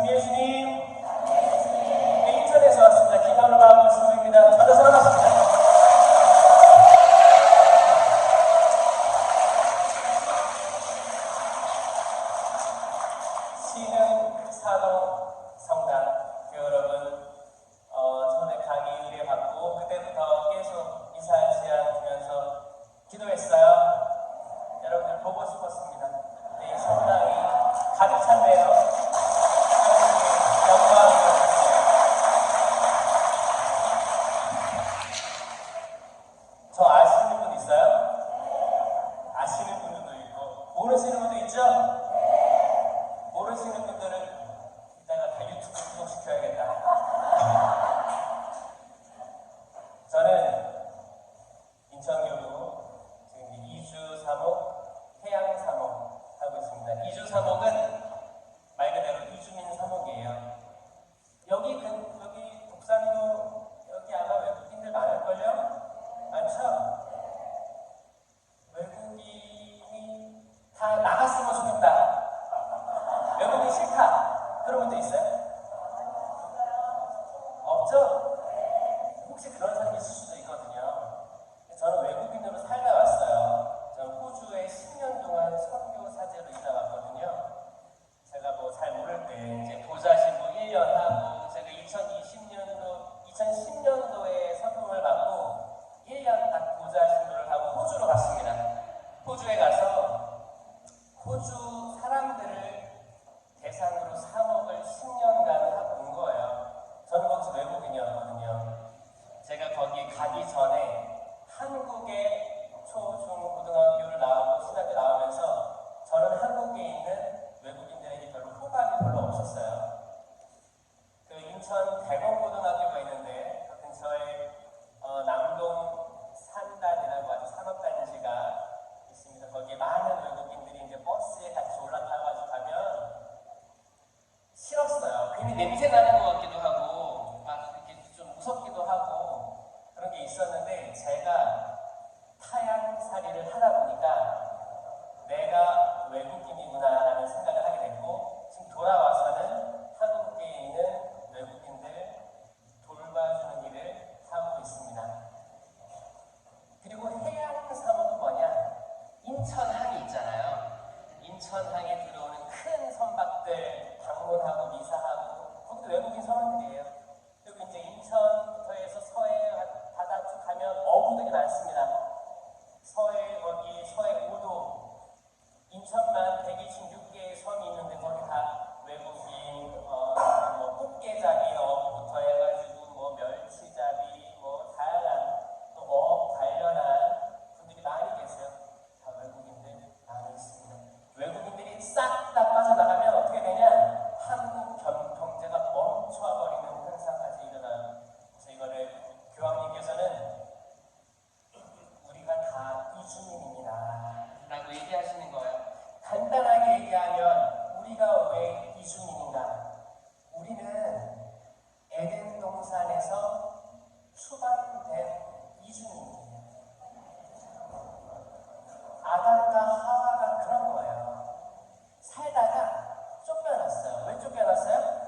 예수님. 네, 인천에서 왔습니다. 기간으로 마음을 수고입니다. 만나서 반갑습니다. 시흥 산호 성당 여러분, 전에 강의 의뢰 받고 그때부터 계속 이사 제안 주면서 기도했어요. 여러분들 보고 싶었습니다. 네, 이 성당이 가득 찼네요. 저 아시는 분 있어요? 아시는 분들도 있고 모르시는 분도 있죠? 모르시는 분들은 이따가 다 유튜브 구독시켜야겠다. 저는 인천교구 지금 이주 사목, 해양 사목 하고 있습니다. 이주 사목은 말 그대로 이주민 사목이에요. 여기 독산도 여기 아마 외국인들 많을걸요? 많죠? 외국인이 다 나갔으면 좋겠다. 외국인 싫다. 그런 분도 있어요? 없죠? 혹시 그런 사람이 있을 수도 있거든요. 저는 외국인으로 살다 왔어요. 저는 호주에 10년 동안 선교 사제로 있다 왔거든요. 제가 뭐 잘 모를 때 이제 보좌신부 1년 하고 제가 2010년도에 선포를 받고 1년 딱 보좌신부를 하고 호주로 갔습니다. 호주에 가서 호주 사람들을 대상으로 사목을 10년간 하고 온 거예요. 저는 거기서 외국인이었거든요. 제가 거기 가기 전에 한국의 초, 중, 고등학교를 나오고 신학교 나오면서 저는 한국에 있는 외국인들에게 별로 호감이 별로 없었어요. 그 인천 대검고등학교가 있는데 그 근처에 남동 산단이라고 아주 산업단지가 있습니다. 거기에 많은 외국인들이 이제 버스에 같이 올라타가지고 가면 싫었어요. 괜히 냄새 나는 것 같기도 하고 막 이렇게 좀 무섭기도 하고 그런 게 있었는데 제가 타향살이를 하다 보니까 내가 외국인이구나라는 생각을 하게 됐고 지금 돌아와서는 한국에 있는 외국인들 돌봐주는 일을 하고 있습니다. 그리고 해양 사목은 뭐냐? 인천항이 있잖아요. 인천항에 들어오는 큰 선박들 방문하고 미사하고 거기도 외국인 선원들이에요. 그리고 이제 인천부터해서 서해 바다 쪽 가면 어부들이 많습니다. 서해 거기 서해 5도 인천만 126개의 섬이 있는데 거기 다 외국인 뭐 꽃게잡이 어부부터 해가지고 뭐 멸치잡이 뭐 다양한 또 어업 관련한 분들이 많이 계세요. 다 외국인들 많이 있습니다. 외국인들이 싹 다 빠져나가면 어떻게 되냐? 한국 경제가 멈춰버리는 현상까지 일어나요. 그래서 이거를 교황님께서는 우리가 다 이주민입니다 라고 얘기하시는 거예요. 간단하게 얘기하면 우리가 왜 이주민인가? 우리는 에덴 동산에서 수반된 이주민이에요. 아담과 하와가 그런 거예요. 살다가 쫓겨났어요. 왜 쫓겨났어요?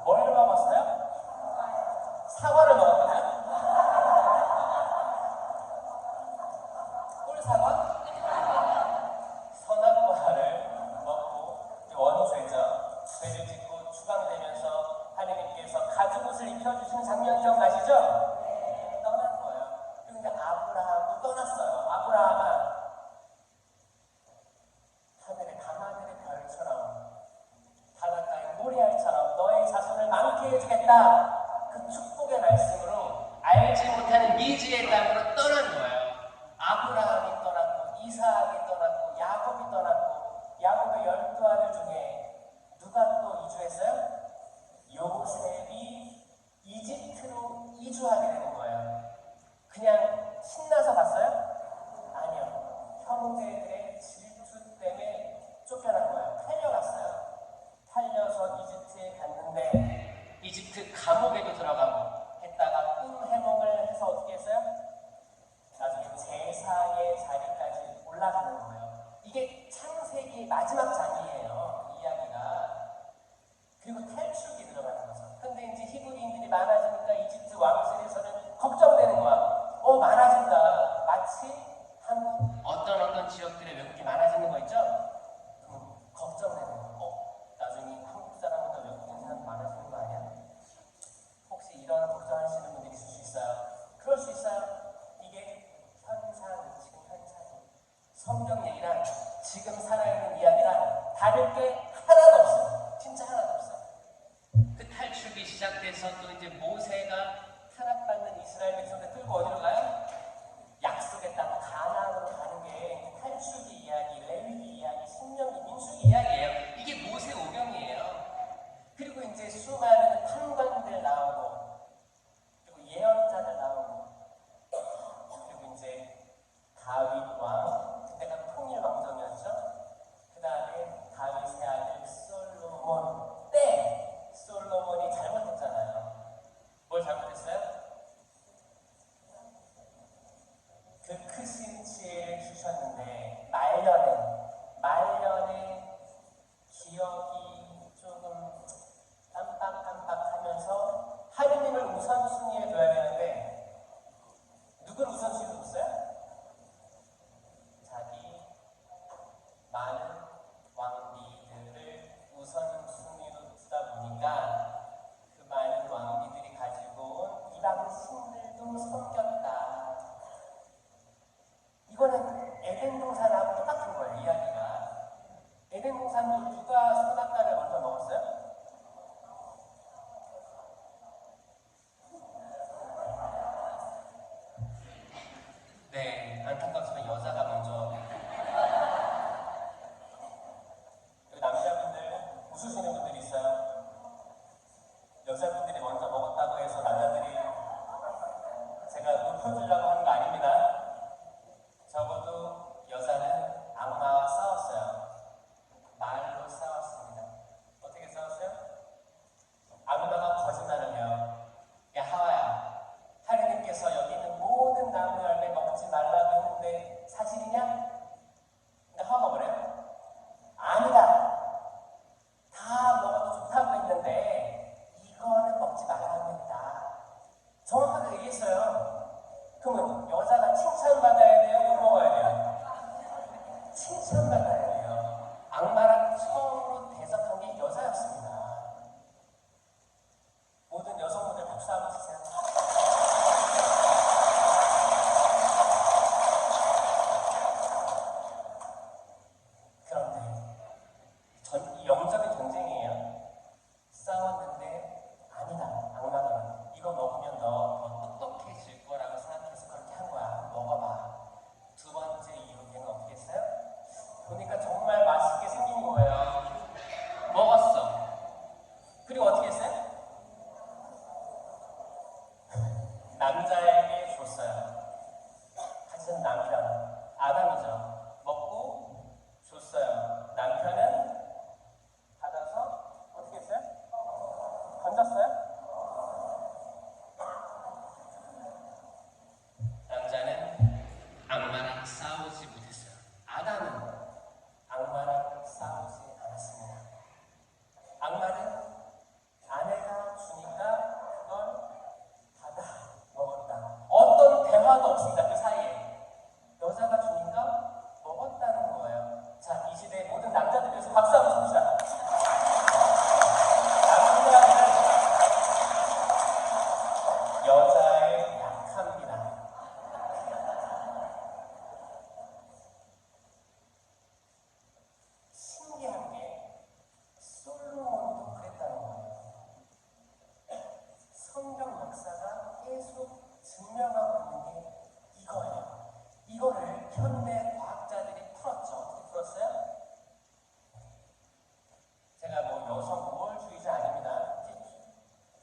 뭘 먹었어요? 사과를 먹었거든요. 꿀사과? 선악과를 먹고 원죄죠. 죄를 짓고 추방되면서 하느님께서 가죽 옷을 입혀주시는 장면 기억나시죠? 떠난 거예요. 그런데 아브라함도 떠났어요. 아브라함아, 하늘의 밤하늘의 별처럼 바닷가의 모래알처럼 너의 자손을 많게 해주겠다. 그 축복의 말씀으로 알지 못하는 미지의 땅으로 떠난 거예요. 아브라함이 떠났고 이삭이 떠났고 야곱이 떠났고 야곱의 12아들 중에 누가 또 이주했어요? 요셉이 이집트로 이주하게 되는 거예요. 그냥 신나서 갔어요? 아니요. 형제들의 질투 때문에 쫓겨난 거예요. 탈려갔어요. 탈려서 이집트에 갔는데 이집트 감옥에도 들어가고 했다가 꿈 해몽을 해서 어떻게 했어요? 나중에 제사의 자리까지 올라가는 거예요. 이게 창세기 마지막 장이에요. 이 이야기가. 솔로몬 때 솔로몬이 잘못했잖아요. 뭘 잘못했어요? 그 크신 지혜를 주셨는데 말년에 기억이 조금 깜빡깜빡하면서 하느님을 우선순위에 둬야 되는데 누굴 우선순위에 뒀어요? 자기 많은 왕비들을 우선순위로 두다 보니까 그 많은 왕비들이 가지고 온 이방 신들도 섬겼다. 이거는 에덴 동산하고 똑같은 거예요, 이야기가. 에덴 동산도 누가 선악과를 먼저 먹었어요? 네, 안타깝지만 여자가 먼저. 여기 남자분들 웃으시는 분들이 있어요. 여자분들이 먼저 먹었다고 해서 남자들이 제가 높여주려고 하는 거 아닙니다. 적어도 여자는 악마와 싸웠어요. 말로 싸웠습니다. 어떻게 싸웠어요? 악마가 거짓말을 해요. 야 하와야, 하느님께서 여기 있는 모든 나무 열매 먹지 말라고 했는데 사실이냐? 근데 하와가 뭐래요? 아니다. 다 먹어도 좋다고 했는데 이거는 먹지 말라고 했다. 정확하게 얘기했어요. 그러면 여자가 칭찬받아야 돼요? 욕 먹어야 돼요? 칭찬받아야 돼요. 악마랑 처음으로 대적한 게 여자였습니다. 모든 여성분들 박수 한번 치세요. 그런데 영적인 전쟁이에요. 싸웠는데 아니다. 악마가 이거 먹으면 너 더 똑똑해질 거라고 생각해서 그렇게 한 거야. 먹어봐. 두 번째 이후에는 어떻게 했어요? 보니까 정말 맛있게 생긴 거예요. 먹었어. 그리고 어떻게 했어요? 남자에게 줬어요. 같은 남편, 아담이죠. 먹고 줬어요. 남편은 받아서 어떻게 했어요? 던졌어요? 남자는 악마랑 싸우지 못했어요. 아담은 악마랑 싸우지 않았습니다. 악마는 아내가 주니까 그걸 받아 먹었다. 어떤 대화도 없습니다. 그 사이에. 여자가 주니까 먹었다는 거예요. 자, 이 시대의 모든 남자들 위해서 박수 한번 칩시다. 남자들은 여자에 약합니다. 신기한 게 솔로몬도 그랬다는 거예요. 성경 역사가 계속 증명하고 있는 게 이거예요. 이거를 현대 과학자들이 풀었죠. 어떻게 풀었어요? 제가 뭐 여성 우월주의자 아닙니다.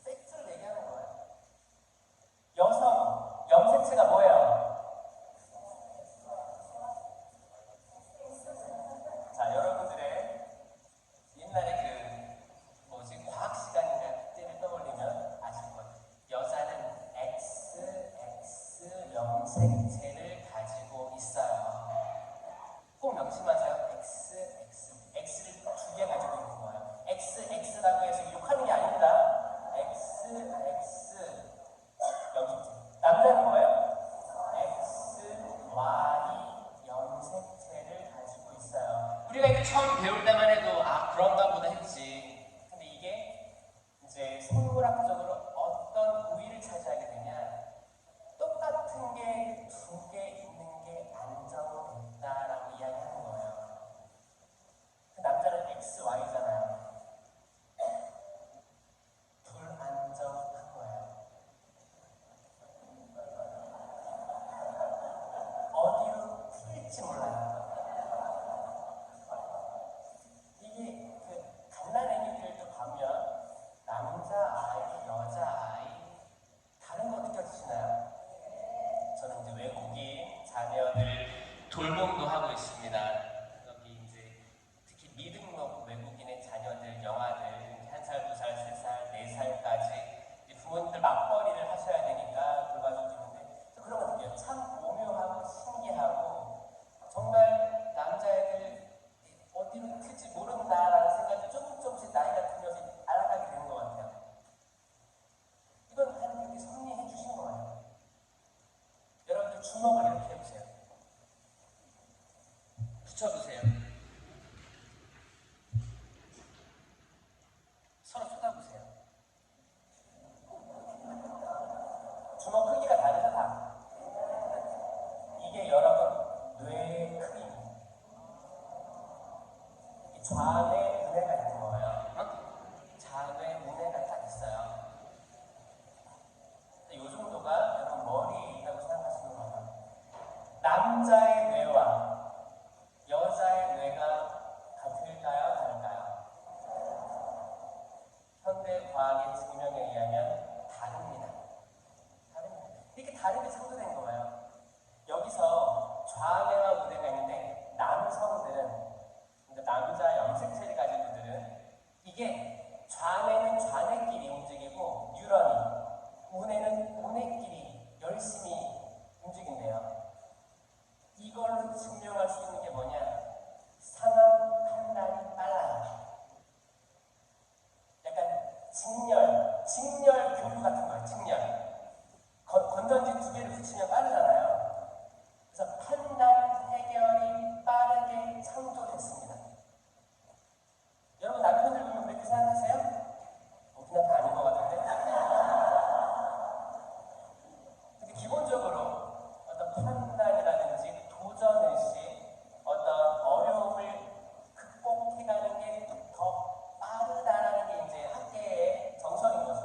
팩트를 얘기하는 거예요. 여성 염색체가 뭐예요? 자, 여러분들의 옛날에 과학 시간인가 그때를 떠올리면 아실 거예요. 여자는 XX 염색체를 가지고 있어요. 꼭 명심하세요. X를 두 개 가지고 있는 거예요. XX라고 해서 욕하는 게 아닙니다. XX 염색체. 남자는 뭐예요? XY 염색체를 가지고 있어요. 우리가 이거 처음 배울 때만 해도 그런가 보다 했지. 근데 이게 이제 생물학적으로 어떤 우위를 차지하게 되냐, 똑같은 게 두 개 있는 게 안정됐다라고 이야기하는 거예요. 그 남자는 XY잖아요. 현대 과학의 증명에 의하면 다릅니다. 다릅니다. 이렇게 다르게 창조된 거예요. 여기서 좌뇌와 우뇌가 있는데 남성들은, 남자 염색체를 가진 분들은 이게 좌뇌는 좌뇌끼리 움직이고 뉴런이, 우뇌는 우뇌끼리 열심히 움직인대요. 이걸로 증명할 수 있는 게 뭐냐? 상황 판단이 빨라요. 약간 직렬 교류 같은 거예요. 직렬. 건전지 두 개를 붙이면 빠르잖아요. 그래서 판단, 해결이 빠르게 창조됐습니다. 여러분 남편들 보면 그렇게 생각하세요? 그냥 다 아닌 것 같은데. 근데 기본적으로 어떤 판단이라든지 도전의식, 어떤 어려움을 극복해가는 게 더 빠르다라는 게 이제 학계의 정설인 거죠.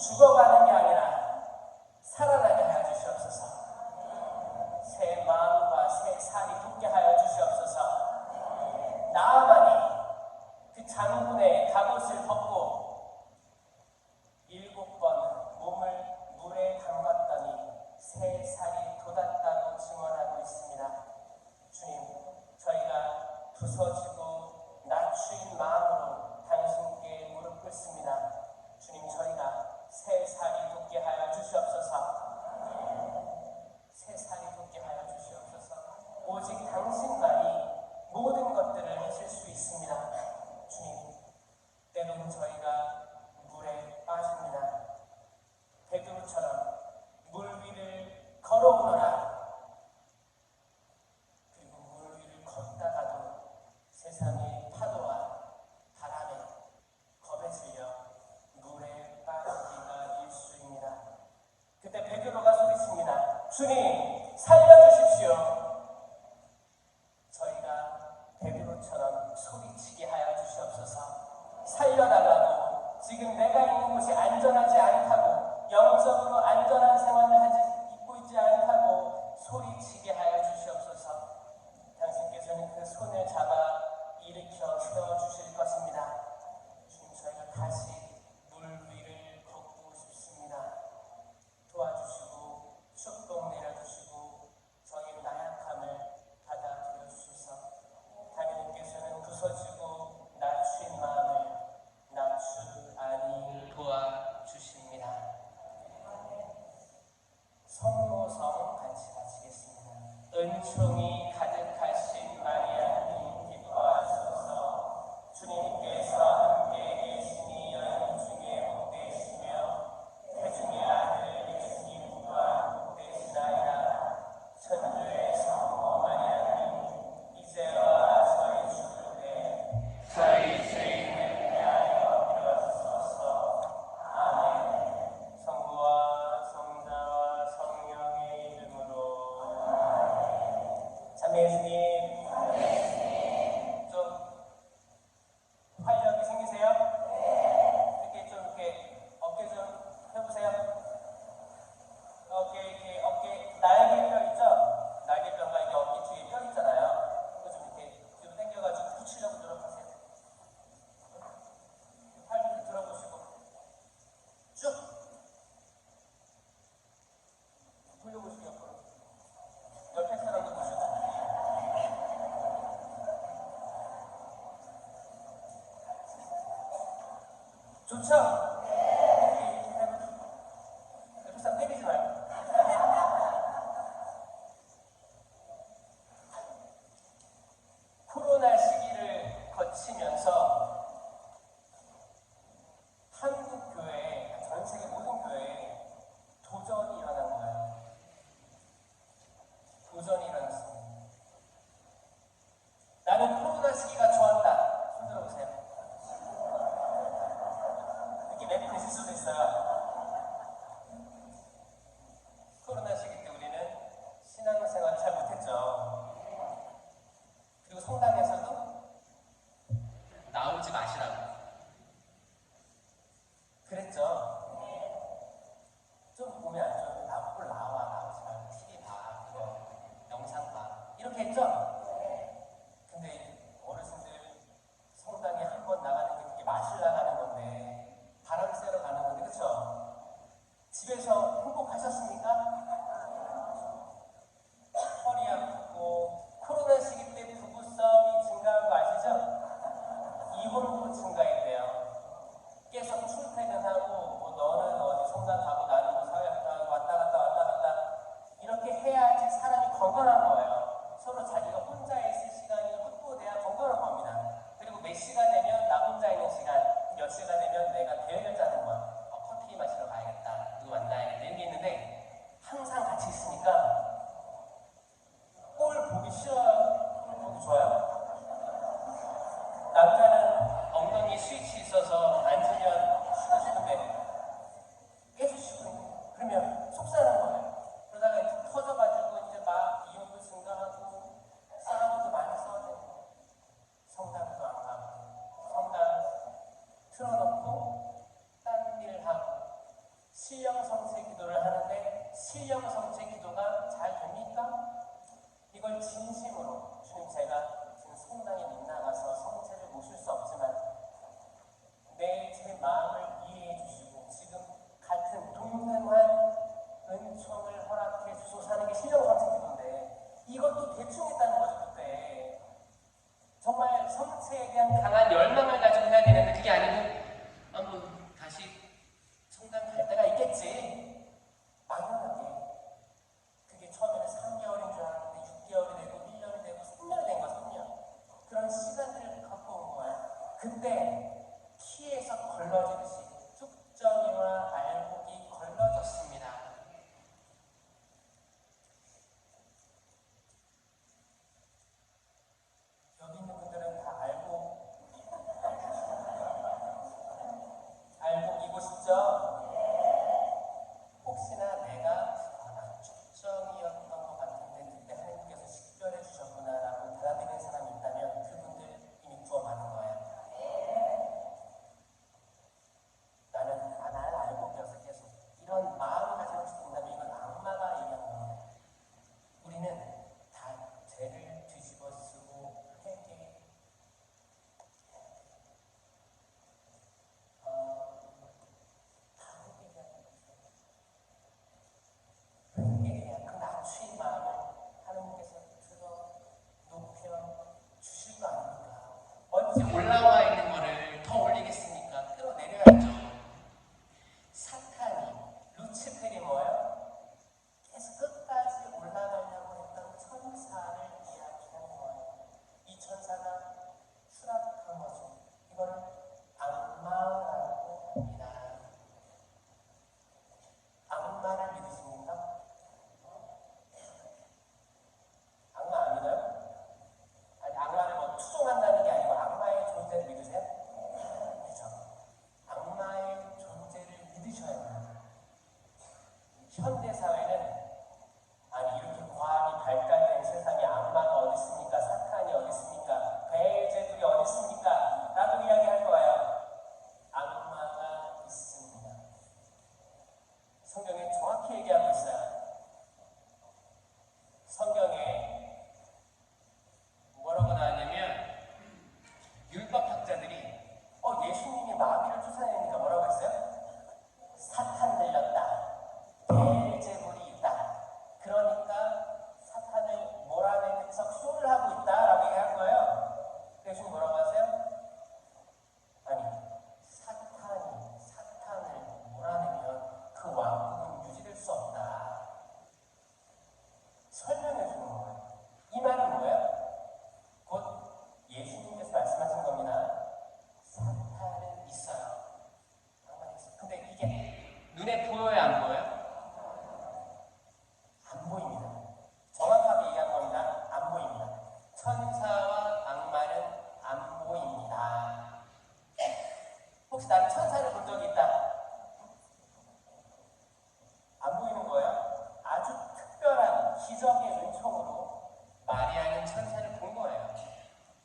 죽어가는 게 아니라 살아나게 하여 주시옵소서. 새 마음과 새 살이 돋게 하여 주시옵소서. 나아만이 그 장군의 갑옷을 벗고 7번 몸을 물에 담갔더니 새 살이 돋았다고 증언하고 있습니다. 주님, 저희가 부서지고 낮추인 마음으로 당신께 무릎 꿇습니다. 주님, 저희가 새 살이 돋게 하여 주시옵소서. 새 살이 돋게 하여 주시옵소서. 오직 당신만이 모든 것들을 하실 수 있습니다. 주님, 때로는 저희가 물에 빠집니다. 베드로처럼 물 위를 걸어오너라. 그리고 물 위를 걷다가도 세상의 파도와 바람에 겁에 질려 물에 빠지기가 일쑤입니다. 그때 베드로가 소리칩니다. 주님, 살려주십시오. 저희가 베드로처럼 소리치게 하여 주시옵소서. 살려달라고. 지금 내가 있는 곳이 안전하지 않다고, 영적으로 안전한 생활을 있고 있지 않다고 소리치게 하여 주시옵소서. 당신께서는 그 손을 잡아 일으켜 세워주실 것입니다. 주님, 저희가 다시 물 위를 걷고 싶습니다. 도와주시고 축복 내려주시고 저희의 나약함을 받아들여 주셔서 하나님께서는 부서지고 낮춘 마음을 낮추아니 도와주십니다. 성모성 같이 마치겠습니다. 은총이 가득하신 마리아님 기뻐하소서. 주님께서 함께 계시니 여인 중에 복되시며 태중의 아들 예수님과 복되시나이다. 천주의 성모 마리아님 이제와 저희 죽을 때 저희 죄인을 위하여 빌어주소서. 아멘. 성부와 성자와 성령의 이름으로. 참여 예수님, 좀 활력이 생기세요? 이렇게 좀 이렇게 어깨 좀 펴보세요. 어깨 날개뼈 있죠? 날개뼈가 이게 어깨 뒤에 뼈 있잖아요. 그거 좀 이렇게 뒤로 당겨가지고 붙이려고 노력하세요. 팔 좀 들어보시고 쭉 돌려보시고 옆에 사람도 보시고. 좋죠? 이렇게 해보시고 옆에 사람 때리지 말고. 코로나 시기를 거치면서 한국 교회, 전 세계 모든 교회에 도전이 일어난 거예요. 도전이 일어났습니다. 나는 코로나 시기가 좋았다. 손 들어보세요. 이렇게 몇 분 있을 수도 있어요. 코로나 시기 때 우리는 신앙생활을 잘 못했죠. 그리고 성당에서도 나오지 마시라고 그랬죠. 좀 몸이 안 좋으면 나올 나와, 나오지 말고 TV 봐, 그거 영상 봐, 이렇게 했죠. 근데 어르신들 성당에 한 번 나가는 게 그렇게 마실 나가는 건데, 바람 쐬러 가는 건데, 그쵸? 집에서 행복하셨습니까? 허리 아프고 코로나 시기 때 부부싸움이 증가한 거 아시죠? 이혼도 증가했대요. 계속 출퇴근하고 뭐 보시죠. 혹시나 내가 축정이었던 것 같은데 그때 하나님께서 식별해 주셨구나라고 받아들이는 사람이 있다면 그분들 이미 구원 받은 거예요. 나를 알고 계셔서 계속 이런 마음을 가지고 싶은다면 이건 악마가 얘기한 겁니다. 우리는 다 죄를 뒤집어 쓰고 회개 회개해야 그 낮추인 마음을 하나님께서 들어 높여 주실 거 아닙니까? 어찌 올라와 있는 거를 더 올리겠습니까? 끌어내려야죠. 사탄이 루치페리 뭐예요? 계속 끝까지 올라가려고 했던 천사를 이야기하는 거예요. 이 천사가 추락한 거죠. 이거를 악마라고 합니다. 악마를 믿으십니까? 악마 안 믿어요? 아니, 악마를 뭐 추종한다는 게 아니고 악마의 존재를 믿으세요? 그렇죠. 악마의 존재를 믿으셔야 합니다. 현대사회는 아니 이렇게 과학이 발달된 세상에 악마가 어디 있습니까? 사탄이 어디 있습니까? 베엘제불이 어디 있습니까? 라고 이야기할 거예요. 악마가 있습니다. 성경에 정확히 얘기하고 있어요. 성경에 뭐라고 나왔냐면 율법학자들이 예수님이 마귀를 쫓아내니까 뭐라고 했어요? 사탄 들렸다. 베엘제불이 있다. 그러니까 사탄을 몰아내면서 쇼를 하고 있다라고 얘기한 거예요. 예수님 뭐라고 하세요? 아니 사탄이 사탄을 몰아내면 그 왕국은 유지될 수 없다. 설명해 주는 거예요. 이 말은 뭐예요? 곧 예수님께서 말씀하신 겁니다. 사탄은 있어요. 근데 이게 눈에 보여요, 안 보여요? 안 보입니다. 정확하게 얘기한 겁니다. 안 보입니다. 천사와 악마는 안 보입니다. 혹시 나는 천사를 본 적이 있다? 안 보이는 거예요? 아주 특별한 기적의 은총으로 마리아는 천사를 본 거예요.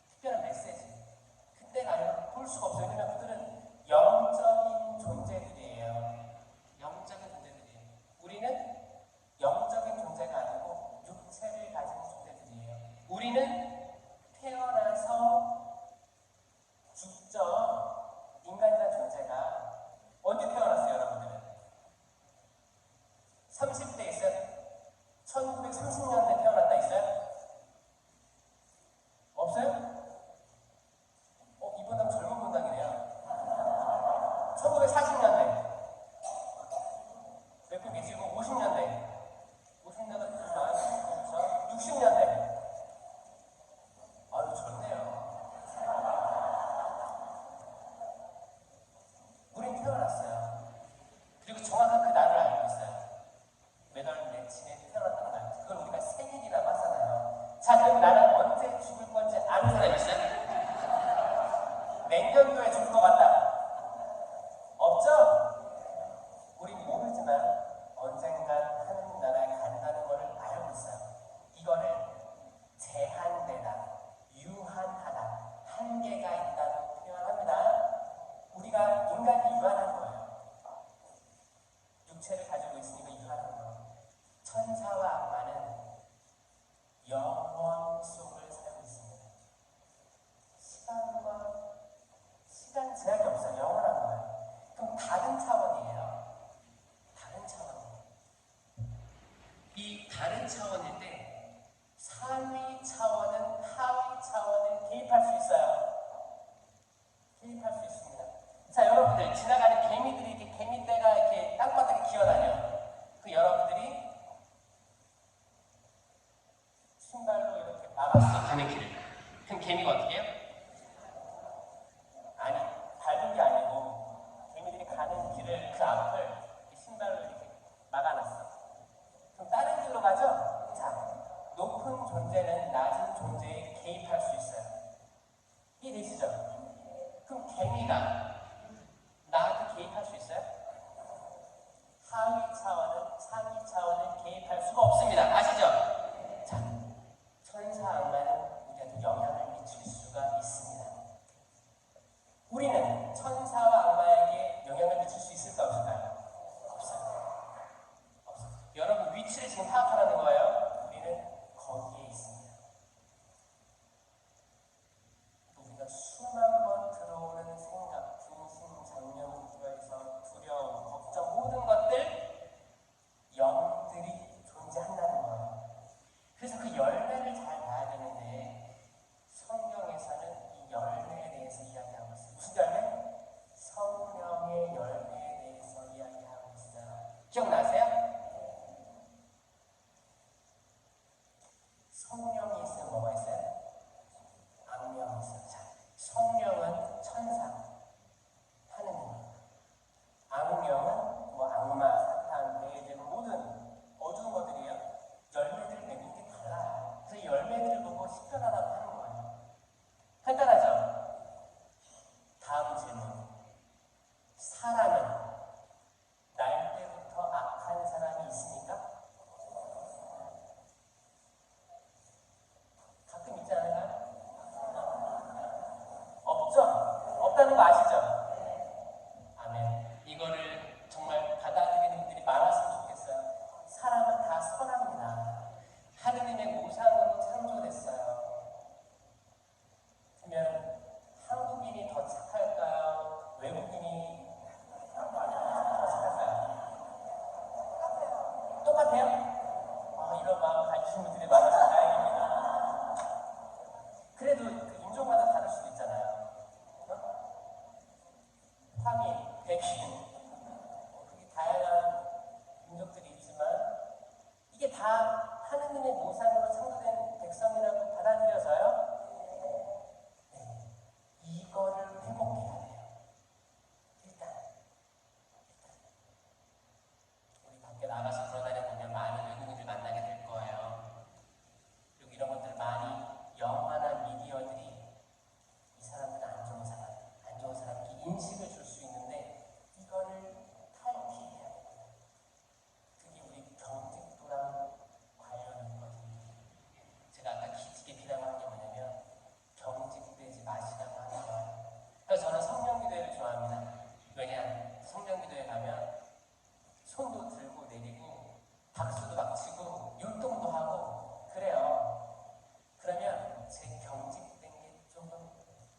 특별한 메시지. 그때가 아니라 볼 수가 없어요. 왜냐면 그들은 영적인 존재들이에요. 영적인 존재들이에요. 우리는 영적인 존재가 아니고 육체를 가진 존재들이에요. 우리는 태어나서 죽죠. 인간이라는 존재가 언제 태어났어요, 여러분들은? 30대 있어요? 1930년대 태어났다 있어요? 없어요? 이 분당 젊은 분당이네요. 1940년대. 몇 분 계시고 50년대. 50년대, 60년대. 아유, 젊네요. 우린 태어났어요. 그리고 정확한 그 날을 알고 있어요. 몇 월 며칠에 태어났다는 날. 그걸 우리가 생일이라고 하잖아요. 자, 그럼 나는 언제 죽을 건지 아는 사람이 있어요? 내년도에 죽을 것 같다. 없죠? 우린 모르지만 언젠간 하나님 나라에 간다는 것을 알고 있어요. 이거를 제한되다, 유한하다, 한계가 있다고 표현합니다. 우리가 인간이 유한한 거예요. 육체를 가지고 있으니까 유한한 거예요. 천사와 악마는 영원 속을 살고 있습니다. 시간 제약이 없어요. 영원한 거예요. 그럼 다른 차원이에요. 다른 차원이에요. 이 다른 차원일 때 상위 차원은 하위 차원을 개입할 수 있어요. 개입할 수 있습니다. 자, 여러분들 지나가는 개미들이 이렇게 개미떼가 이렇게 땅바닥에 기어다녀. 그 여러분들이 안경은 뭐 악마, 사탄, 대제 모든 어두운 것들이에요. 열매들을 맺는 게 달라요. 그래서 열매들을 보고 식별하라고 하는 거예요. 간단하죠? 다음 질문. 사람은 날 때부터 악한 사람이 있습니까? 가끔 있지 않을까요? 없죠? 없다는 거 아시죠? 아멘. 이거를 정말 받아들이는 분들이 많았으면 좋겠어요. 사람은 다 선합니다. 하느님의 모상으로 창조됐어요. 그러면 한국인이 더 착할까요? 외국인이 더 착할까요? 똑같아요? 이런 마음 가지신 분들이 많아서 다행입니다. 그래도 그 인종마다 다를 수도 있잖아요. 황인, 백인, 그게 다양한 민족들이 있지만 이게 다 하느님의 모상으로 창조된 백성이라고 받아들여서요. 네, 이거를 회복해야 돼요. 일단 우리 밖에 나가서 돌아다녀보면 많은 외국인들 만나게 될 거예요. 그리고 이런 것들 많이 영화나 미디어들이 이 사람들은 안 좋은 사람, 안 좋은 사람 이렇게 인식을 줄 수 있는데 이거를 탈피해야 됩니다. 그게 우리 경직도랑 관련이 있거든요. 제가 아까 기지개 피라고 한 게 뭐냐면 경직되지 마시라고 하는 거예요. 그래서 저는 성령기도회를 좋아합니다. 왜냐? 성령기도회 가면 손도 들고 내리고 박수도 막 치고 율동도 하고 그래요. 그러면 제 경직된 게 조금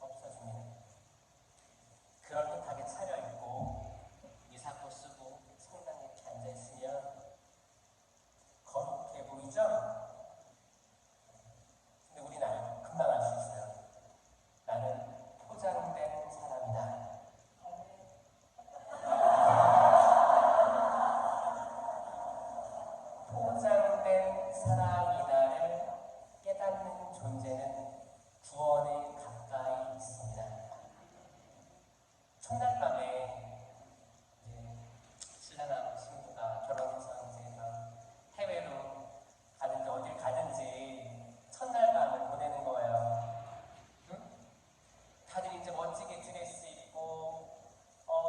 없어집니다. 그럴듯하게 차려입고 이사코 쓰고 성당에 이렇게 앉아있으면 거룩해 보이죠? 근데 우리는 금방 알 수 있어요. 나는 포장된 사람이다. 포장된 사람이다를 깨닫는 존재는 구원에 가까이 있습니다. 첫날 밤에 이제 신랑하고 신부가 결혼해서 이제 막 해외로 가든지 어딜 가든지 첫날 밤을 보내는 거예요. 응? 다들 이제 멋지게 드레스 입고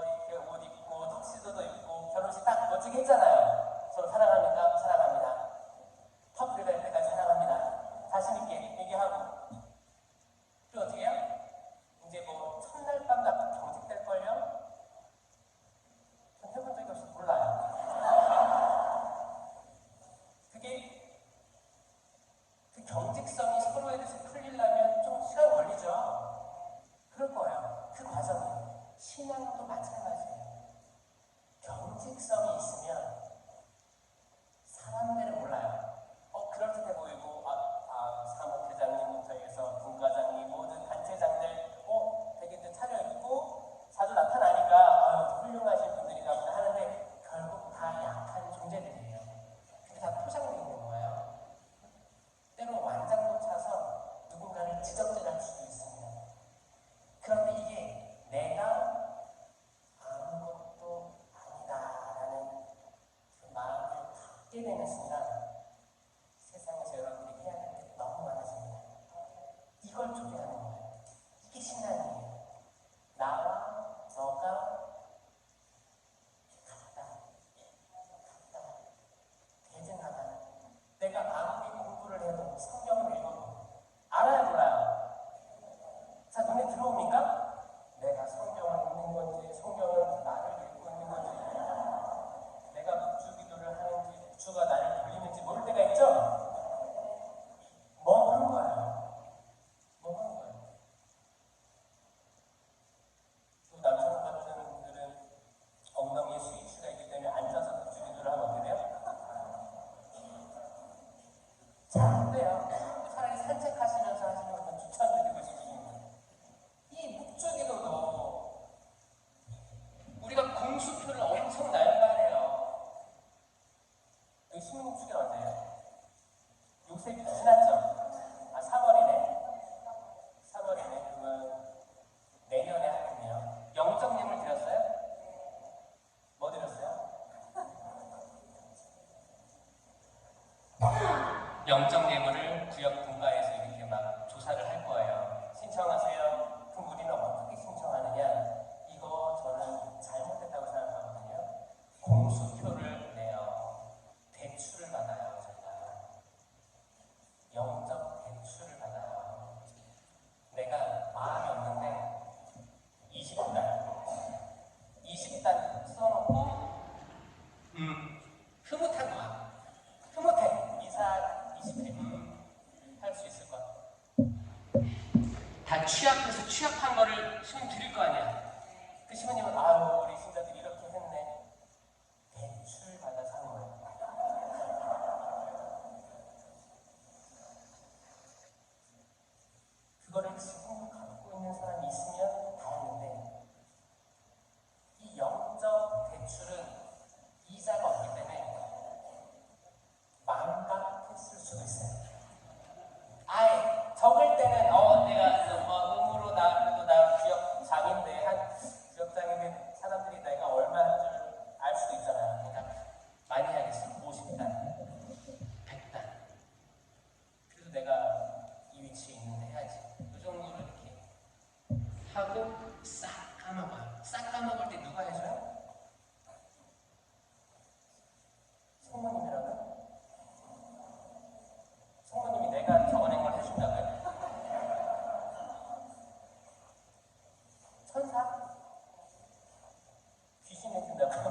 이렇게 옷 입고 턱시도도 입고 결혼식 딱 멋지게 했잖아요. 서로 사랑합니까? 사랑합니다. 커플이 될 때까지 사랑합니다. 자신 있게 얘기하고. 그리고 어떻게 해요? 이제 뭐 첫날 밤 나쁜 경직될걸요? 전 해본 적이 없어서 몰라요. 그게 그 경직성이 서로에 대해서 풀리려면 좀 시간 걸리죠. 그럴 거예요. 그 과정이. 신앙도 마찬가지예요. 경직성이 있으면 사람들은 몰라요. 그럴듯해 보이고, 사무회장님부터 해서 분과장님, 모든 단체장들, 되게 차려입고 자주 나타나니까, 훌륭하신 분들이다 보다 하는데, 결국 다 약한 존재들이에요. 근데 다 포장되어 있는 거예요. 때로 완장도 차서 누군가를 지적질할 수도 있습니다. 그런데 이게 내가 아무것도 아니다라는 그 마음을 갖게 되는 순간 세상에서 여러분들이 해야 될 게 너무 많아집니다. 이걸 조리하는 거예요. 이게 신앙이에요. 나와 너가 같다. 대등하다. 내가 아무리 공부를 해도 성경을 읽어도 알아야 몰라요. 자, 눈에 들어옵니까? 내가 성경을 읽는 건지 성경을 나를 읽고 있는 건지 내가 묵주기도를 하는지 묵주가 나를 돌리는지 모를 때가 있죠? 뭐 하는 거예요? 뭐 하는 거예요? 또 남성 같은 분들은 엉덩이에 스위치가 있기 때문에 앉아서 묵주기도를 하면 어떻게 돼요? 잘 안 돼요. 차라리 산책하시면서 하시는 걸 추천드리고 싶습니다. 이 묵주기도도 우리가 공수표를 엄청 날발해요. 여기 수능묵주기는 언제예요? 요셉이 지났죠? 3월이네. 3월이네. 그러면 내년에 하겠네요. 영적님을 드렸어요? 뭐 드렸어요? 취합해서 취합한 거를 신부님 드릴 거 아니야. 그 신부님은 아유 우리 신자들이 이렇게 했네. 대출 받아서 한 거예요. 그거를 지금 갖고 있는 사람이 있으면 다행인데 이 영적 대출은 이자가 없기 때문에 망각했을 수도 있어요. 아예 적을 때는 내가 의무로 그래도 나 구역장인데 구역장인데 사람들이 내가 얼마 한 줄 알 수도 있잖아요. 그러니까 많이 해야겠어. 50단, 100단. 그래도 내가 이 위치에 있는데 해야지. 이 정도로 이렇게 하고 싹 까먹어요. 싹 까먹을 때 누가 해줘요? 성모님이라고요? 성모님이 내가 적어낸 걸 해준다고요? 천사? 귀신 해준다고요?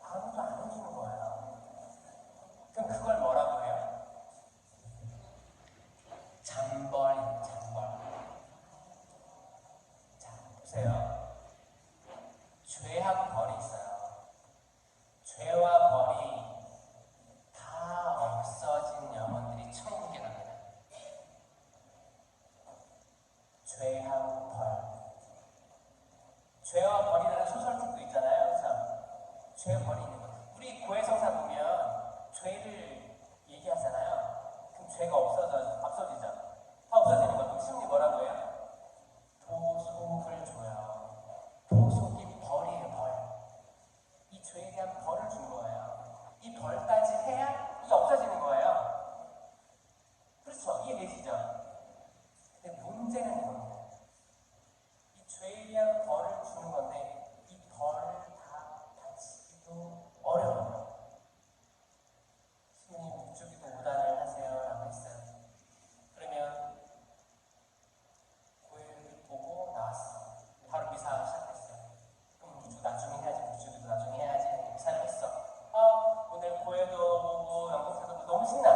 아무도 안 해주는 거예요. 그럼 그걸 뭐라고 해요? 잠벌. 자, 보세요. 죄하고 벌이 있어요. 죄와 벌이 다 없어진 영혼들이 천국에 갑니다. 죄하고 벌. 죄와 벌이라는 소설책도 있잖아요. 그래서 죄 벌이 있는 거. 우리 고해성사 보면 죄를 얘기하잖아요. 그럼 죄가 없어지죠. 다 없어지는 거. 그럼 신이 뭐라고 해요? 도속을 줘요. 도속이 벌이에요. 벌. 이 죄에 대한 벌을 준 거예요. 이 벌까지 해야 이게 없어지는 거예요. 그렇죠? 이해되시죠? 근데 문제는 이겁니다. 이 죄에 대한 벌을 주는 건데 이 벌을 다 받치기도 어려워요. 신부님 묵주기도 5단을 하세요 라고 했어요. 그러면 고해를 보고 나왔어. 바로 미사 시작했어요. 그럼 묵주 나중에 해야지. 묵주기도 나중에 해야지. 미사를 했어. 오늘 고해도 보고 영국사도 보고 너무 신나.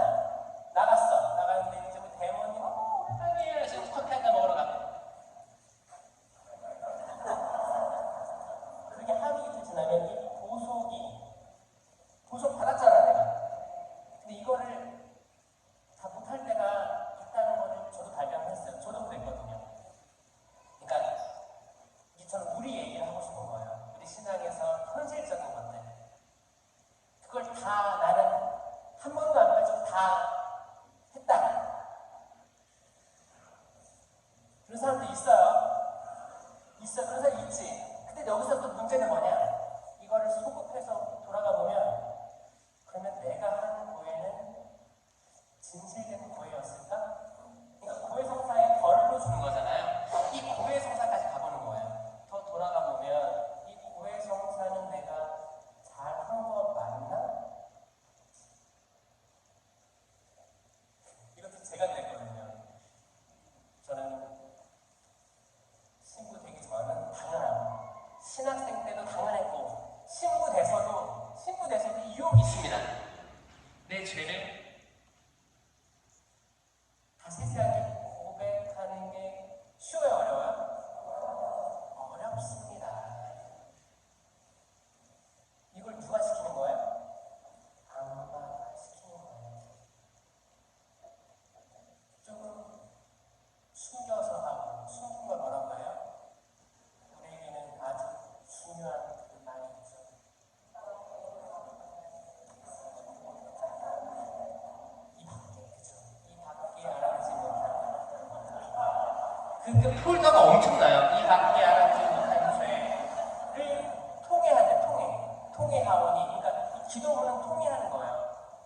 나갔어. 나갔는데 이제 대원이 오랜만이에요. 지금 커피 한잔 먹으러 가. 그렇게 하루 이틀 지나면 이 도속 받았잖아 내가. 근데 이거를 다 못할 때가 있다는 거를 저도 발견을 했어요. 저도 그랬거든요. 그러니까 이처럼 우리 얘기를 하고 싶은 거예요. 우리 신앙에서 현실적인 것들. 그걸 다 나는 한 번도 안 빠지고 다 했다. 그런 사람도 있어요. 그런 사람 있지. 근데 여기서 또 문제는 뭐냐? 이거를 소급해서 돌아가 보면 그러면 내가 하는 고해는 진실된 고해였을까? 그러니까 고해성사의 벌로 주는 거잖아요. 이 고해성사까지 가보는 거예요. 더 돌아가 보면 이 고해성사는 내가 잘한 거 맞나? 이것도 제가 그랬거든요. 저는 신부 되기 전은 당연하고 신학생 때도 당연했고 신부 돼서도 유혹이 있습니다. 내 죄를 다 세세하게 고백하는 게 쉬워요? 어려워요? 어렵습니다. 이걸 누가 시키는 거예요? 악마가 시키는 거예요. 조금 숨겨서 하고 숨긴 걸 뭐라고 해요? 우리에게는 아주 중요한 그 말이 있죠. 이 밖에 알아내지 못한 그 폴더가 엄청나요. 이 밖에 알아내지 못한 죄를 통해하오니. 그러니까 이 기도문은 통해하는 거예요.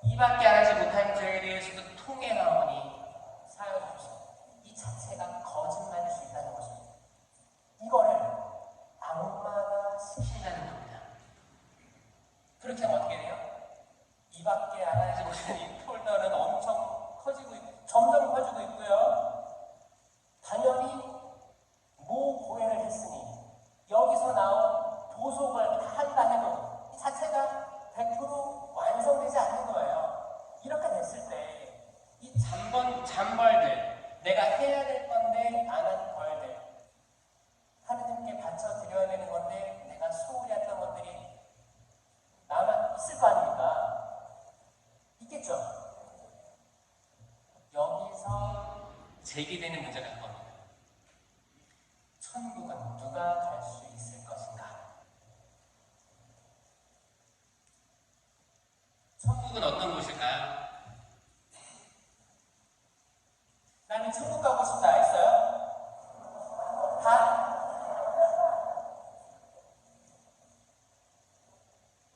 이 밖에 알아내지 못한 죄에 대해서도 통해하오니 사용해 주십시오. 이 자체가 거짓말일 수 있다는 거죠. 이거를 악마가 시킨다는 겁니다. 그렇게 하면 어떻게 돼요? 이 밖에 알아내지 못한 이 폴더는 엄청 점점 커지고 있고요. 당연히 모고해를 했으니 여기서 나온 도속을 다 한다 해도 이 자체가 100% 완성되지 않는 거예요. 이렇게 됐을 때 이 잠벌들 제기되는 문제가 그겁니다. 천국은 누가 갈 수 있을 것인가? 천국은 어떤 곳일까요? 나는 천국 가고 싶다 있어요?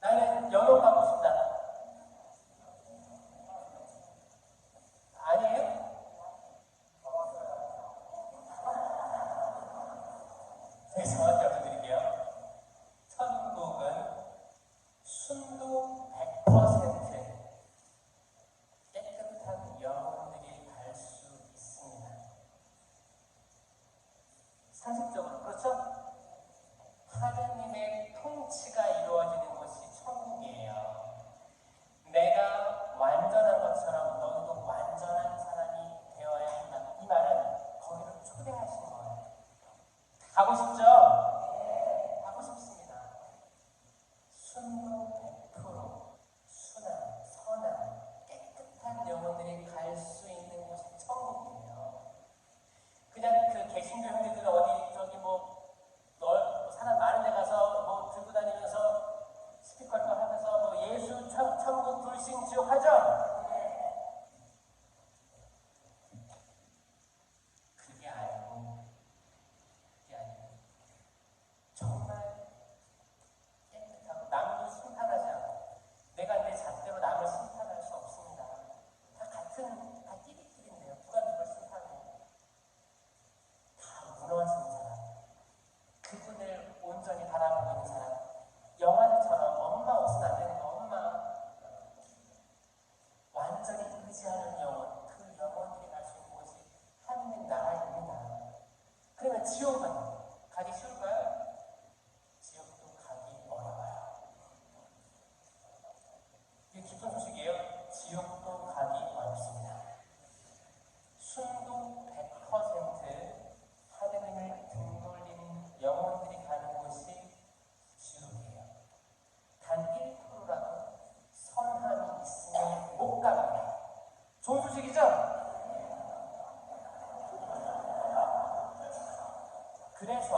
나는 연옥 가고 싶다. 아니에요? 네, 정확히 알려드릴게요. 천국은 순도 100% 깨끗한 영혼들이 갈 수 있습니다. 상식적으로 그렇죠? 하느님의 통치가 이루어지는 곳이 천국이에요. 내가 완전한 것처럼 너희도 완전한 사람이 되어야 한다. 이 말은 거기로 초대하시는 거예요. 가고 싶죠? 네, 가고 싶습니다. 순도 100% 순한, 선한, 깨끗한 영혼들이 갈 수 있는 곳이 천국이에요. 그냥 그 개신교 형제들은 어디 저기 사람 많은 데 가서 들고 다니면서 스피커도 하면서 예수 천국 불신 지옥 하죠? 그게 아니고 정말 깨끗하고 남도 심판하지 않고 내가 내 잣대로 남을 심판할 수 없습니다. 다 띠리띠리인데요. 누가 누굴 심판해요? 다 무너진 사람, 그분을 온전히 바라보고 있는 사람, 영화들처럼 엄마 옷은 안 되는 거, 엄마 완전히 의지하는 영혼, 그 영혼들이 갈 수 있는 곳이 하느님 나라입니다. 그러면 지옥은 가기 쉬울까요? 지옥도 가기 어려워요. 이게 기쁜 소식이에요. 지옥도 가기 어렵습니다. 순도 100% 하느님을 등 돌리는 영혼들이 가는 곳이 지옥이에요. 단 1%라도 선함이 있으면 못 갑니다. 좋은 소식이죠? 그래서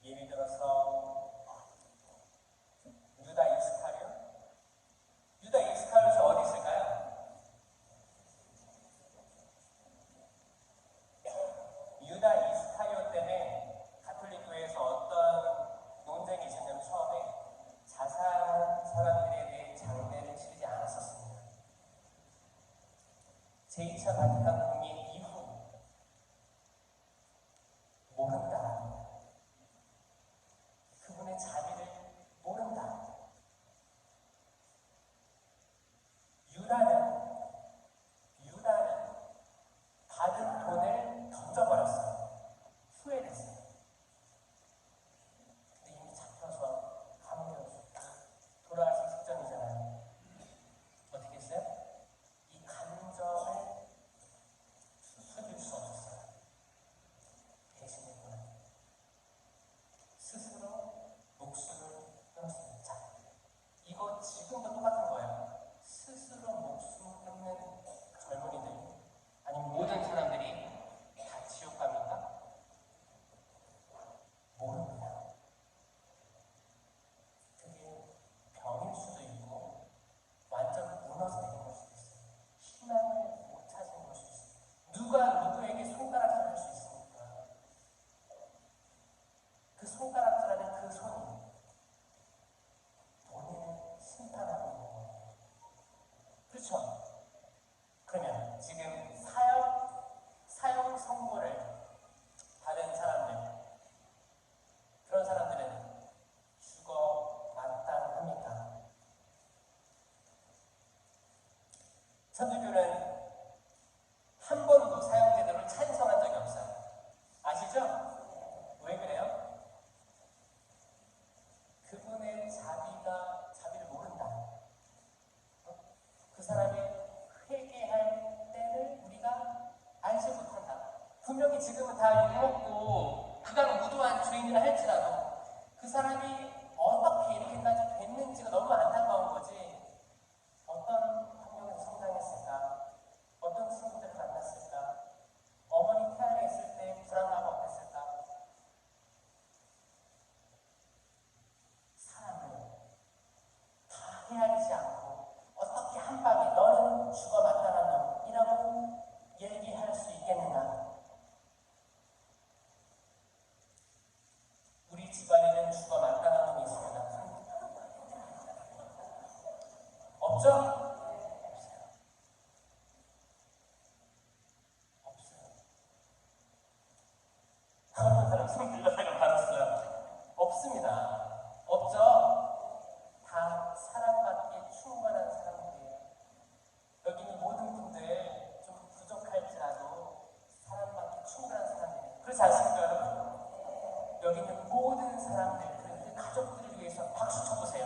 예를 들어서 유다 이스카리ot이 어디 있을까요? 유다 이스카리ot 때문에 가톨릭 교회에서 어떤 논쟁이 있었냐면 처음에 자살한 사람들에 대해 장례를 치르지 않았었습니다. 제2차 바티칸 공의 이후 모른다. 그분의 자비를 모른다. 유다는 받은 돈을 던져버렸어요. 후회됐어요. 근데 이미 잡혀서 감옥에 돌아가기 직전이잖아요. 어떻게 했어요? 이 감정을 숨길 수 없었어요. 대신했구나. 스스로 목숨을 끊었습니다. 자, 이거 지금도 똑같은 거예요. 스스로 목숨을 끊는 젊은이들, 아니면 모든 사람들이 다 지옥 갑니까? 모릅니다. 그게 병일 수도 있고 완전 무너져 내린 걸 수도 있어요. 희망을 못 찾은 걸 수도 있어요. 누가 누구에게 손가락질을 할 수 있습니까? 그 손가락질하는 그 손이 본인을 심판하고 있는 거예요. 그렇죠? 그러면 지금 사형 선고를 받은 사람들, 그런 사람들은 죽어 마땅합니까? 천주교는 한 번도 사형제도를 찬성한 적이 없어요. 아시죠? 왜 그래요? 그분의 자비를 모른다. 그 사람의 회개할 때를 우리가 알지 못한다. 분명히 지금은 다 욕먹고 극악무도한 주인이라 할지라도 그 사람이 어떻게 이렇게까지 됐는지가 너무 안타까운 거지. 어떤 사람 손 들려다가 받았어요. 없습니다. 없죠? 다 사랑받기에 충분한 사람들이에요. 여기 있는 모든 분들 좀 부족할지라도 사랑받기에 충분한 사람들이에요. 그렇지 않습니까, 여러분? 여기 있는 모든 사람들, 그 가족들을 위해서 박수 쳐보세요.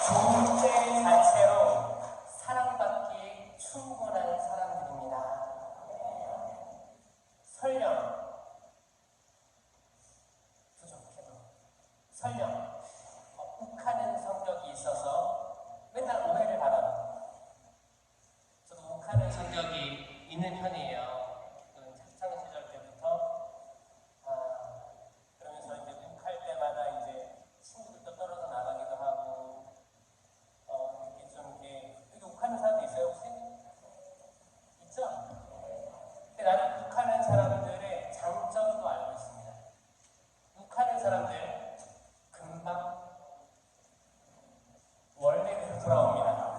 존재 자체로 사랑받기에 충분한 사람들입니다. 설령 부족해도 설령 욱하는 성격이 있어서 맨날 오해를 받아요. 저도 욱하는 성격이 있는 편이에요. 학창 시절 때부터 그러면서 이제 욱할 때마다 이제 친구들도 떨어져 나가기도 하고 이렇게 좀 이렇게 욱하는 사람도 있어요 혹시? 있죠? 근데 나는 욱하는 사람들의 장점도 알고 있습니다. 욱하는 사람들 금방 원래대로 돌아옵니다.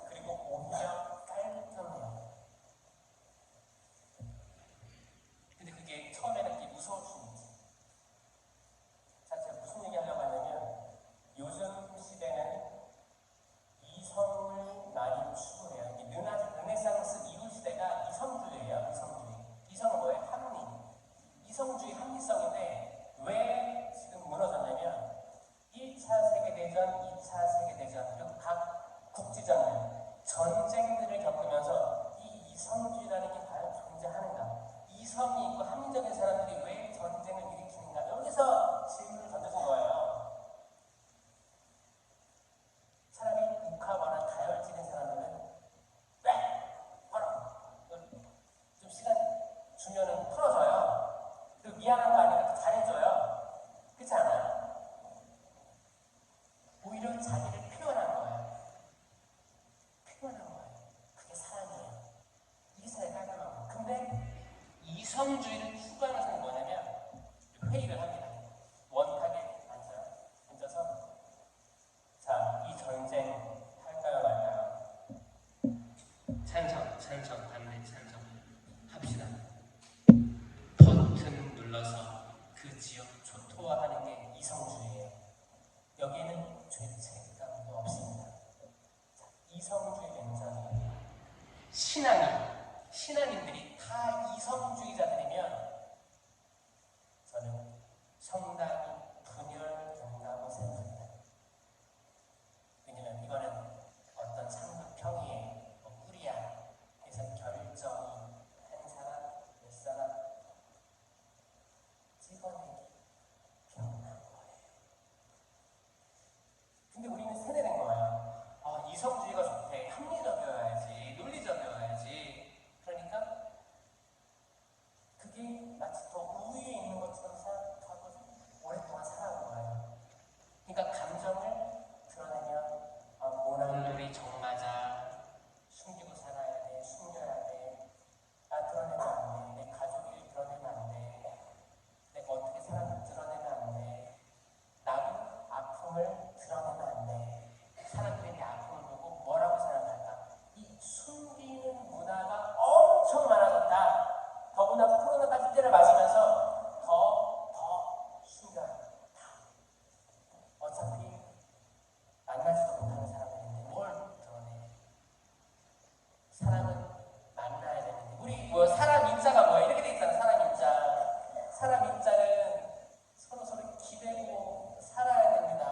그리고 오히려 깔끔해요. 근데 그게 처음에는 되게 무서울 수 있지. 자, 제가 무슨 얘기 하려고 하냐면 요즘 시대는 이성을 많이 추구해요. 르네상스 이후 시대가 이성주의예요. 이성주의. 이성은 뭐예요? 합리. 이성주의 합리성인데 왜 지금 무너졌냐면 1차 세계대전, 2차 세계대전 그리고 각 국지전들 전쟁들을 겪으면서 이 이성주의라는 게 과연 존재하는가? 이성이 있고 합리적인 사람들이 왜 전쟁을 일으키는가? 여기서 질문을 던져준 거예요. 차라리 욱하거나 다혈질인 사람들은 좀 시간 주면은 풀어줘요. 그리고 미안한 거 아니라 잘해줘요. 그렇지 않아요? 오히려 자기를 표현한 거예요. 표현한 거예요. 그게 사랑이에요. 이게 사랑이 깔끔한 거예요. 근데 이성주의를 추구하는 사람이 뭐냐면 회의를 합니다. 원탁에 앉아서 자, 이 전쟁 할까요 말까요? 찬성, 반대, 찬성 합시다. 버튼 눌러서 그 지역 초토화하는 게 이성주의예요. 여기에는 죄책감도 없습니다. 자, 이성주의 냉전이에요. 신앙인들이 다 이성주의자들이면 저는 성당이 분열된다고 생각합니다. 왜냐면 이거는 어떤 상급 평의에 꾸리아에서 결정이 한 사람, 몇 사람 찍어내기 병난 거예요. 근데 우리는 세뇌된 거예요. 이성주의가 좋대. 합리적이어야지. 논리적이어야지. 그러니까 그게 마치 더 우위에 있는 것처럼 생각하고 오랫동안 살아온 거예요. 그러니까 감정을 드러내면 모난돌이 정맞아. 숨기고 살아야 돼. 숨겨야 돼. 나 드러내면 안 돼. 내 가족을 드러내면 안 돼. 내가 어떻게 사람을 드러내면 안 돼. 나도 아픔을 드러내면 안 돼. 사람들이 내 아픔을 보고 뭐라고 생각할까? 이 숨기는 문화가 엄청 많아졌다. 더구나 코로나까지 때를 맞으면서 더 숨겨요. 어차피 만나지도 못하는 사람들인데 뭘 드러내? 사람은 만나야 되는데 우리 사람 인자가 뭐야? 이렇게 돼 있잖아. 사람 인자. 사람 인자는 서로 기대고 살아야 됩니다.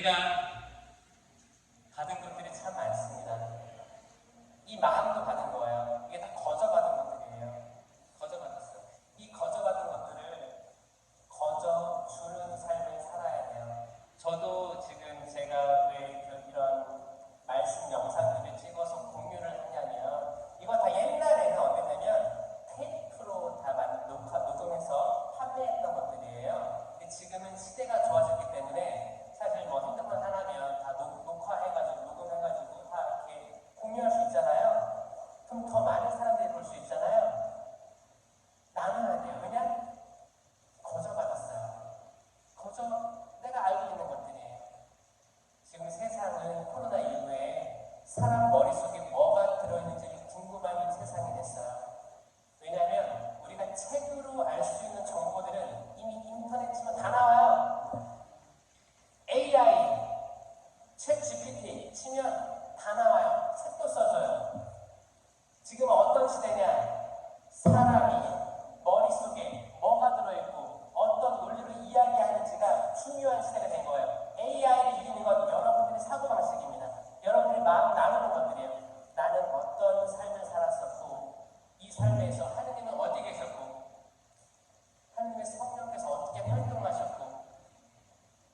우리가 받은 것들이 참 많습니다. 이 마음도 받은 거예요. 이게 다 거저받은 것들이에요. 거저받았어요. 이 거저받은 것들을 거저주는 삶을 살아야 돼요. 저도 지금 제가 왜 이런 말씀 영상들을 찍어서 공유를 하냐면 이거 다 옛날에는 어땠냐면 테이프로 다 녹음해서 판매했던 것들이에요. 근데 지금은 시대가 좋아졌기 때문에 사실 뭐 핸드폰 하나면 다 녹화해가지고 녹음해가지고 다 이렇게 공유할 수 있잖아요. 그럼 더 많은 사람들이 볼 수 있잖아요. 나눠야 돼요. 그냥 거저받았어요. 거저 내가 알고 있는 것들이에요. 지금 세상은 코로나 이후에 사람 머릿속에 뭐가 들어있는지 궁금한 세상이 됐어요. 왜냐하면 우리가 책으로 알 수 있는 정보들은 이미 인터넷 치면 다 나와요. AI, 챗 GPT 치면 다 나와요. 책도 써줘요. 지금 어떤 시대냐? 사람이 머릿속에 뭐가 들어있고 어떤 논리로 이야기하는지가 중요한 시대가 된 거예요. AI를 이기는 건 여러분들의 사고방식입니다. 여러분들이 마음 나누는 것들이에요. 나는 어떤 삶을 살았었고 이 삶에서 하느님은 어디 계셨고 하느님의 성령께서 어떻게 활동하셨고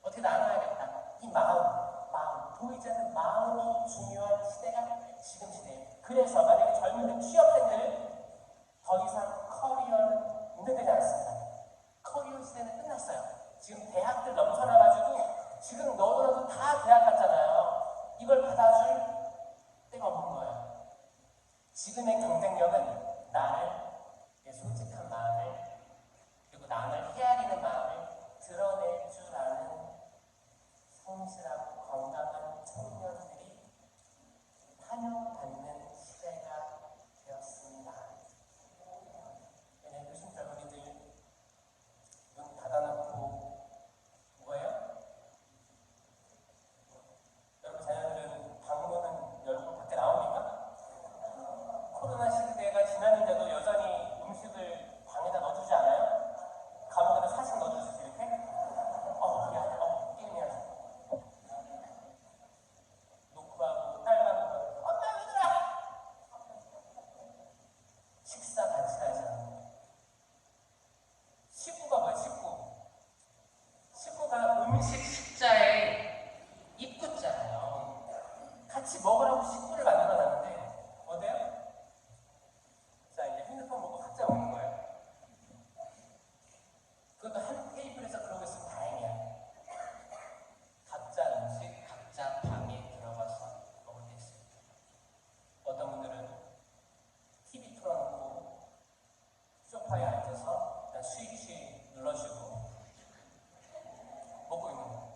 어떻게 나눠야겠다. 이 마음 보이지 않는 마음이 중요한 시대가 지금 시대예요. 그래서 만약에 젊은 취업생들 더 이상 커리어는 문제되지 않습니다. 커리어 시대는 끝났어요. 지금 대학들 넘쳐나가지고 지금 너도나도 다 대학 갔잖아요. 이걸 받아줄 때가 없는 거예요. 지금의 경쟁력은 나를 내 솔직한 마음을 그리고 남을 헤아리는 마음을 드러낼 줄 아는 성실하고 건강한 청년들이 환영받는 시대가 되었습니다. 왜냐면 요즘 젊은이들 눈 닫아놓고 뭐예요? 여러분 자녀들은 방문은 열고 밖에 나옵니까? 코로나 시대가 지났는데도 여전히 음식을 방에다 넣어주지 않아요? 감옥에다 사실 넣어주지 이렇게? 미안해. 게임해야지. 노크하고 딸하고 엄마 얘들아! 식사 같이 하잖아. 식구가 뭐야, 식구? 식구가 음식 식자의 입구자예요. 같이 먹으라고 식구를 만들어놨는데 어때요? 자, 이제 핸드폰 보고 각자 먹는 거예요. 그것도 한 테이블에서 그러고 있으면 다행이야. 각자 음식, 각자 방에 들어가서 먹을 때 있어요. 어떤 분들은 TV 틀어놓고 소파에 앉아서 그냥 스위치 눌러주고 먹고 있는 거예요.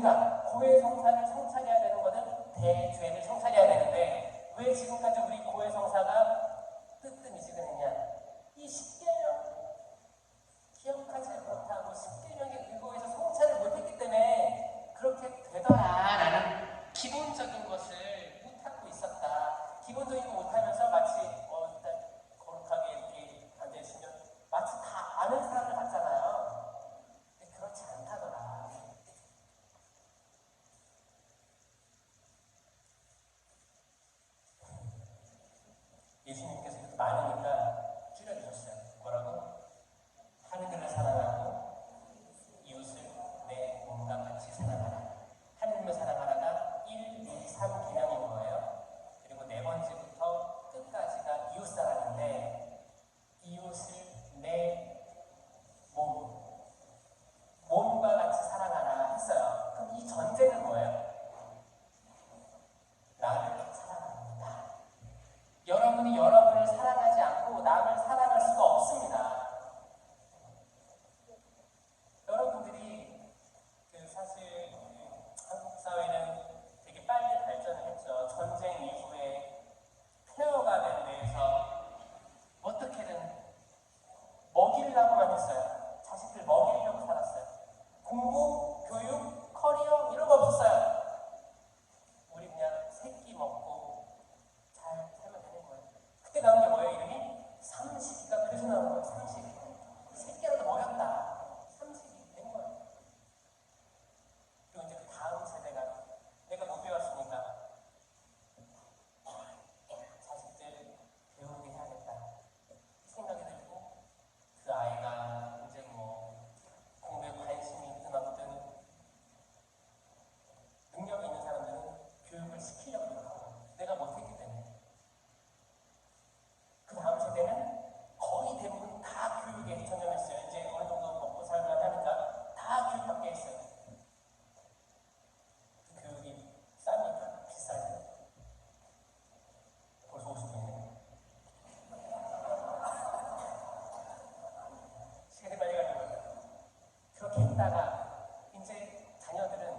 우리가 고해성사를 성찰해야 되는 것은 대죄를 성찰해야 되는데 왜 지금까지 우리 고해성사가 뜨뜻미지근했냐? 이 십계명 기억하지 못하고 십계명의 의거에서 성찰을 못했기 때문에 그렇게 되더라라는 기본적인 것을 못하고 있었다. 기본적인 거 못하면서 마치 일단 거룩하게 이렇게 앉아있으면 마치 다 아는 사람들 같잖아요. 근데 그렇지 않다더라. 예수님께서 이렇게 많으니까 줄여주셨어요. 뭐라고? 하느님을 사랑하고 이웃을 내 몸과 같이 사랑하라. 하느님을 사랑하라가 1, 2, 3 개념인 거예요. 그리고 네 번째부터 끝까지가 이웃사랑인데 이웃을 내 몸과 같이 사랑하라 했어요. 그럼 이 전제는 뭐예요? 나를 사랑합니다. 여러분이 여러분을 사랑하지 않고 남을 사랑할 수가 없습니다. 여러분들이 사실 한국 사회는 되게 빨리 발전을 했죠. 전쟁 이후에 폐허가에 대해서 어떻게든 먹이려고만 했어요. 자식들 먹이려고 살았어요. 공부, 교육, 커리어 이런 거 없었어요. 우리 그냥 새끼 먹고 잘 살면 되는 거예요. 그때 나온 게 뭐예요? 이름이? 삼식이가 그래서 나온 거예요. 삼식. 새끼라도 먹였다. 삼식이 된 거예요. 그리고 이제 그 다음 세대가 내가 못 배웠으니까 자식들 배우게 해야겠다 생각이 들고 그 아이가 이제 공부에 관심이 있든 없든 능력이 있는 사람들은 교육을 시키려고 노력하고 내가 못했기 때문에 그 다음 세대는 거의 대부분 다 교육에 전념했어요. 이제 어느 정도 먹고 살만 하니까 다 교육받게 했어요. 그 교육이 쌉니까? 비싸요? 벌써 50분이네. 시간이 빨리 가는 거예요. 그렇게 했다가 이제 자녀들은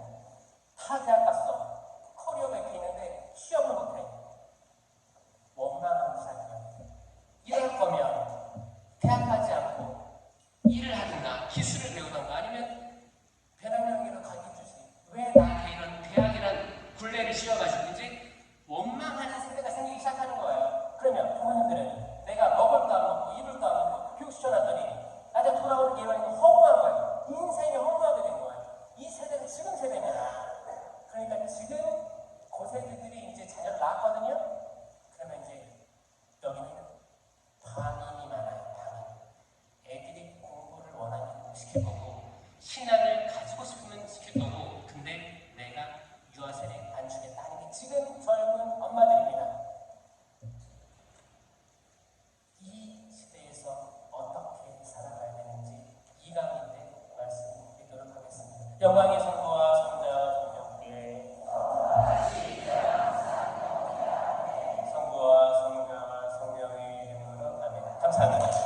다 대학 갔어. 커리어가 이렇게 있는데 취업을 못해. 원망하기 시작해요. 이럴 거면 대학 가지 않고 일을 하든가 기술을 배우든가 아니면 배낭여행이라도 가게 주지. 왜 나한테 이런 대학이란 굴레를 씌워가지고 이제 원망하는 세대가 생기기 시작하는 거예요. 그러면 부모님들은 내가 먹을 거 안 먹고 입을 거 안 먹고 교육 시켜놨더니 나한테 돌아오는 예언이 허무한 거예요. 인생이 허무하게 된 거예요. 이 세대는 지금 세대냐. 그러니까 지금 고세대들이 이제 자녀를 낳았거든요. 그러면 이제 여기는 방임이 많아요. 방임. 애들이 공부를 원하면 시킬 거고 신앙을 가지고 싶으면 시킬 거고 근데 내가 유아세례 안 주겠다 하는 게 지금 젊은 엄마들입니다. 이 시대에서 어떻게 살아가야 되는지 이강인데 말씀드리도록 하겠습니다. 영광의 성부와 성자와 성령께 성부와 성자와 성령의 이름으로 아멘. 감사합니다.